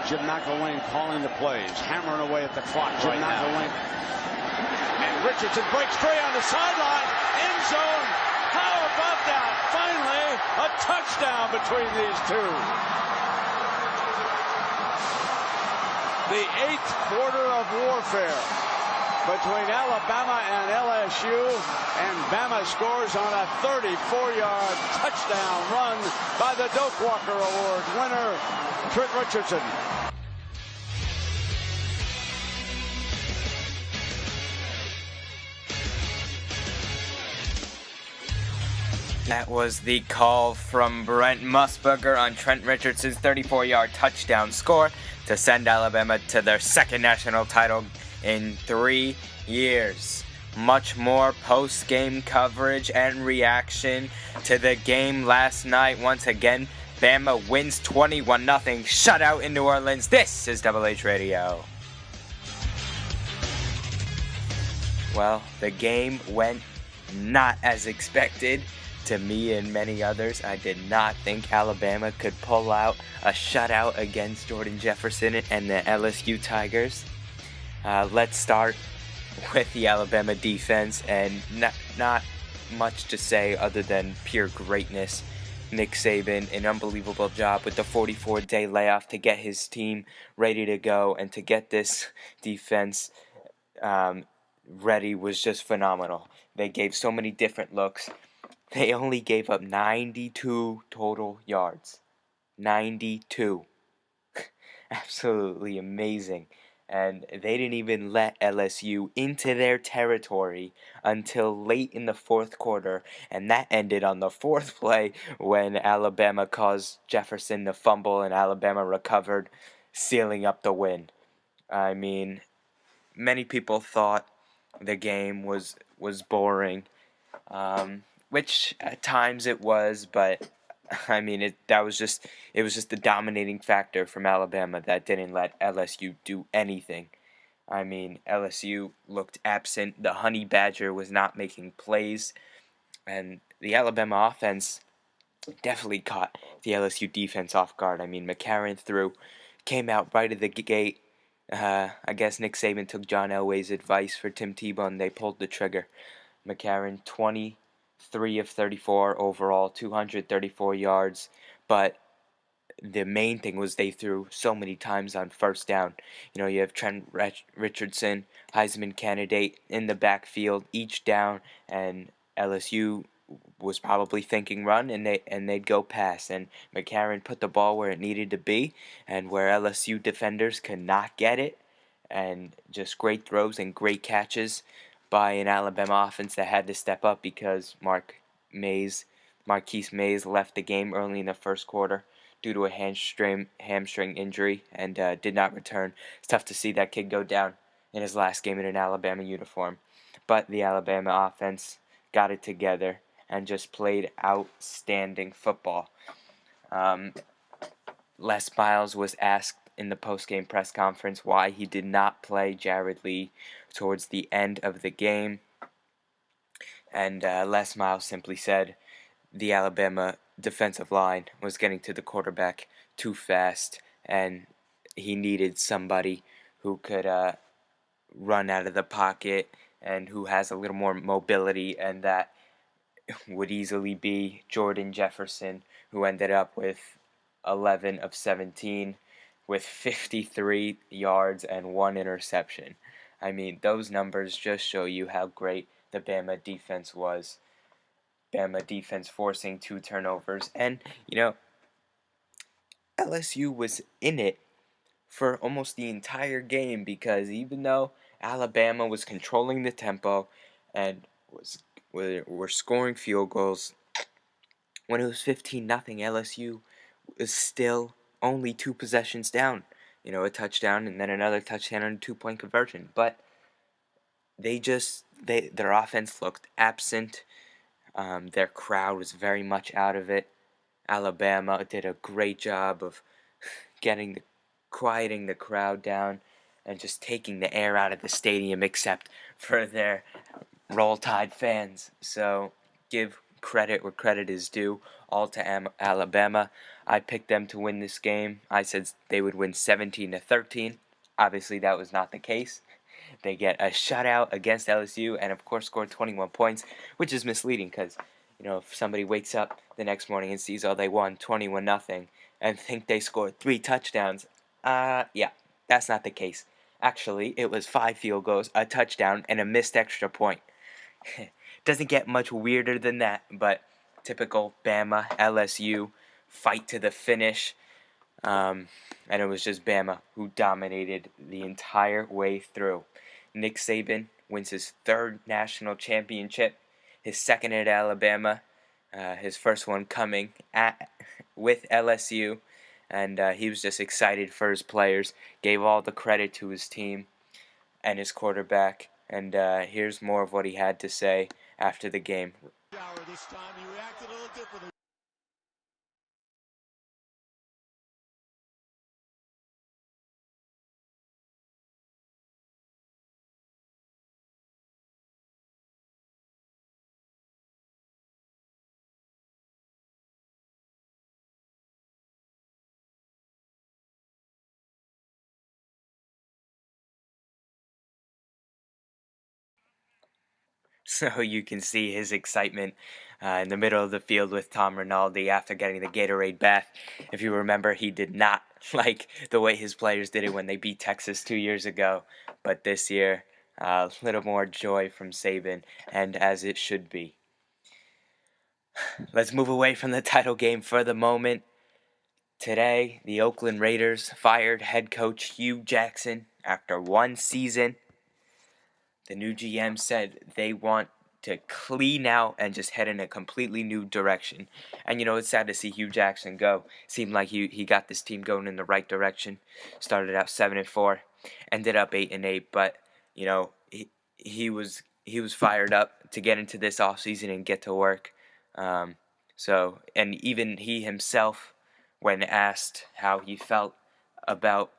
Jim McElwain calling the plays, hammering away at the clock. Jim McElwain. And Richardson breaks free on the sideline. End zone. How about that? Finally, a touchdown between these two. The 8th quarter of warfare between Alabama and LSU, and Bama scores on a 34-yard touchdown run by the Doak Walker Award winner, Trent Richardson. That was the call from Brent Musburger on Trent Richardson's 34-yard touchdown score to send Alabama to their second national title in 3 years. Much more post-game coverage and reaction to the game last night. Once again, Bama wins 21-0 shutout in New Orleans. This is Double H Radio. Well, the game went not as expected. To me and many others, I did not think Alabama could pull out a shutout against Jordan Jefferson and the LSU Tigers. Let's start with the Alabama defense, and not much to say other than pure greatness. Nick Saban, an unbelievable job with the 44-day layoff to get his team ready to go, and to get this defense ready was just phenomenal. They gave so many different looks. They only gave up 92 total yards. 92. Absolutely amazing. And they didn't even let LSU into their territory until late in the fourth quarter. And that ended on the fourth play when Alabama caused Jefferson to fumble and Alabama recovered, sealing up the win. I mean, many people thought the game was boring. Which at times it was, but I mean it was just the dominating factor from Alabama that didn't let LSU do anything. I mean, LSU looked absent. The Honey Badger was not making plays, and the Alabama offense definitely caught the LSU defense off guard. I mean, McCarron came out right at the gate. I guess Nick Saban took John Elway's advice for Tim Tebow, and they pulled the trigger. McCarron 23 of 34 overall, 234 yards, but the main thing was they threw so many times on first down. You know, you have Trent Richardson, Heisman candidate, in the backfield each down, and LSU was probably thinking run, and they'd go pass, and McCarron put the ball where it needed to be, and where LSU defenders could not get it, and just great throws and great catches by an Alabama offense that had to step up because Marquise Mays left the game early in the first quarter due to a hamstring injury and did not return. It's tough to see that kid go down in his last game in an Alabama uniform. But the Alabama offense got it together and just played outstanding football. Les Miles was asked in the post-game press conference why he did not play Jared Lee towards the end of the game. And Les Miles simply said the Alabama defensive line was getting to the quarterback too fast, and he needed somebody who could run out of the pocket and who has a little more mobility, and that would easily be Jordan Jefferson, who ended up with 11 of 17 with 53 yards and 1 interception. I mean, those numbers just show you how great the Bama defense was. Bama defense forcing 2 turnovers. And, you know, LSU was in it for almost the entire game because even though Alabama was controlling the tempo and were scoring field goals, when it was 15-0, LSU was still only 2 possessions down. You know, a touchdown and then another touchdown and a 2-point conversion. But their offense looked absent. Their crowd was very much out of it. Alabama did a great job of quieting the crowd down and just taking the air out of the stadium, except for their Roll Tide fans. So give credit where credit is due, all to Alabama. I picked them to win this game. I said they would win 17-13. Obviously, that was not the case. They get a shutout against LSU and, of course, scored 21 points, which is misleading because, if somebody wakes up the next morning and sees, they won 21-0 and think they scored 3 touchdowns, yeah, that's not the case. Actually, it was 5 field goals, a touchdown, and a missed extra point. Doesn't get much weirder than that, but typical Bama, LSU, fight to the finish. And it was just Bama who dominated the entire way through. Nick Saban wins his 3rd national championship, his 2nd at Alabama, his first one coming with LSU, and he was just excited for his players, gave all the credit to his team and his quarterback, and here's more of what he had to say after the game. This time he reacted a little differently. So you can see his excitement in the middle of the field with Tom Rinaldi after getting the Gatorade bath. If you remember, he did not like the way his players did it when they beat Texas 2 years ago. But this year, a little more joy from Saban, and as it should be. Let's move away from the title game for the moment. Today, the Oakland Raiders fired head coach Hugh Jackson after 1 season. The new GM said they want to clean out and just head in a completely new direction. And, it's sad to see Hugh Jackson go. Seemed like he got this team going in the right direction. Started out 7-4, ended up 8-8. But, he was fired up to get into this offseason and get to work. And even he himself, when asked how he felt about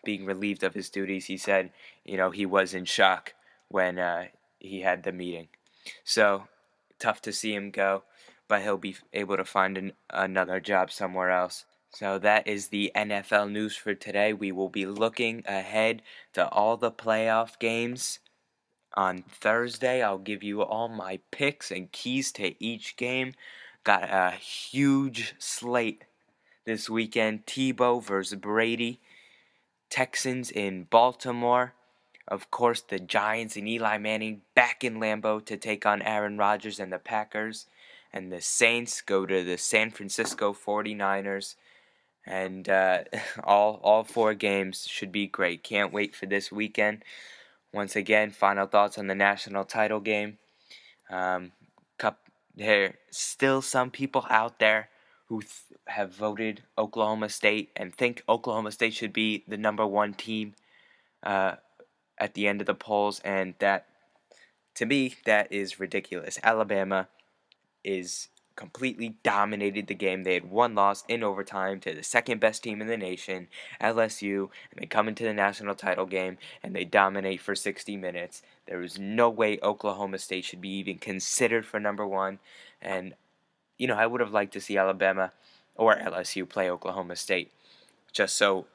being relieved of his duties, he said, he was in shock when he had the meeting. So, tough to see him go, but he'll be able to find another job somewhere else. So that is the NFL news for today. We will be looking ahead to all the playoff games. On Thursday, I'll give you all my picks and keys to each game. Got a huge slate this weekend. Tebow versus Brady. Texans in Baltimore. Of course, the Giants and Eli Manning back in Lambeau to take on Aaron Rodgers and the Packers. And the Saints go to the San Francisco 49ers. And all 4 games should be great. Can't wait for this weekend. Once again, final thoughts on the national title game. There's still some people out there who have voted Oklahoma State and think Oklahoma State should be the number 1 team at the end of the polls, and that, to me, that is ridiculous. Alabama is completely dominated the game. They had 1 loss in overtime to the 2nd best team in the nation, LSU, and they come into the national title game and they dominate for 60 minutes. There is no way Oklahoma State should be even considered for number 1, and I would have liked to see Alabama or LSU play Oklahoma State, just so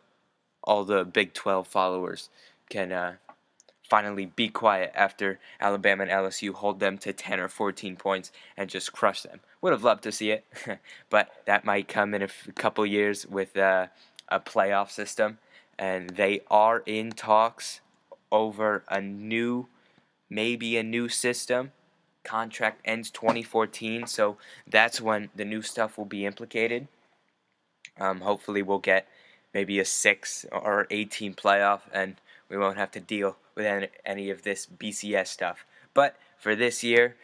all the Big 12 followers can finally be quiet after Alabama and LSU hold them to 10 or 14 points and just crush them. Would have loved to see it, but that might come in a couple years with a playoff system, and they are in talks over maybe a new system. Contract ends 2014, so that's when the new stuff will be implicated. Hopefully we'll get maybe a 6 or 18 playoff, and we won't have to deal with any of this BCS stuff. But for this year,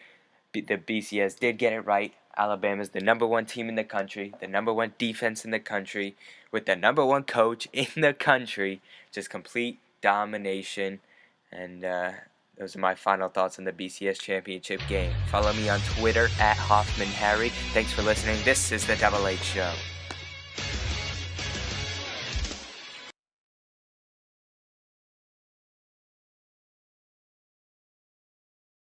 the BCS did get it right. Alabama's the number 1 team in the country, the number 1 defense in the country, with the number 1 coach in the country. Just complete domination. And those are my final thoughts on the BCS championship game. Follow me on Twitter @HoffmanHarry. Thanks for listening. This is the Double H Show.